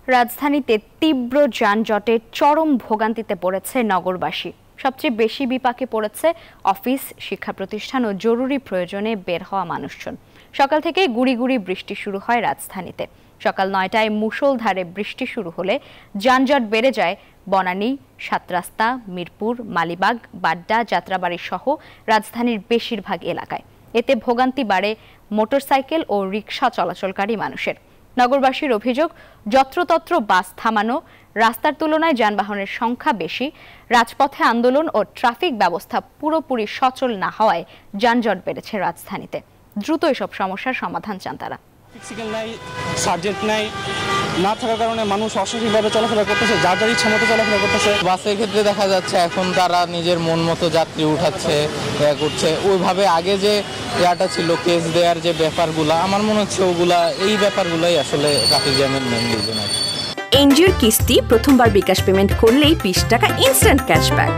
রাজধানীতে তীব্র যানজটে চরম ভোগান্তিতে পড়েছে নগরবাসী। সবচেয়ে বেশি বিপাকে পড়েছে অফিস, শিক্ষা প্রতিষ্ঠান ও জরুরি প্রয়োজনে বের হওয়া মানুষজন। সকাল থেকে গুড়ি গুড়ি বৃষ্টি শুরু হয় রাজধানীতে। সকাল ৯টায় মুষলধারে বৃষ্টি শুরু হলে যানজট বেড়ে যায় বনানী, ৭ রাস্তা, মিরপুর, মালিবাগ, বাড্ডা, যাত্রাবাড়ি সহ রাজধানীর বেশিরভাগ এলাকায়। এতে ভোগান্তি বাড়ে মোটরসাইকেল ও রিকশা চলাচলকারী মানুষের। নগরবাসীর অভিযোগ, যত্রতত্র বাস থামানো, রাস্তার তুলনায় যানবাহনের সংখ্যা বেশি, রাজপথে আন্দোলন ও ট্রাফিক ব্যবস্থা পুরোপুরি সচল না হওয়ায় যানজট বেড়েছে রাজধানীতে। দ্রুত এসব সমস্যার সমাধান চান তারা। সার্জেন্ট নাই না থাকার কারণে মানুষ অসঠিকভাবে চলাফেরা করতেছে, যার যার ইচ্ছা মতো চলাফেরা করতেছে। বাসের ক্ষেত্রে দেখা যাচ্ছে এখন তারা নিজের মন মতো যাত্রী উঠাচ্ছে, করছে। ওইভাবে আগে যে ইয়াটা ছিল, কেস দেওয়ার যে ব্যাপারগুলো, আমার মনে হচ্ছে এই ব্যাপারগুলোই আসলে ট্রাফিক জ্যামের মেইন রিজন। এনজিওর কিস্তি প্রথমবার বিকাশ পেমেন্ট করলেই 20 টাকা ইনস্ট্যান্ট ক্যাশব্যাক।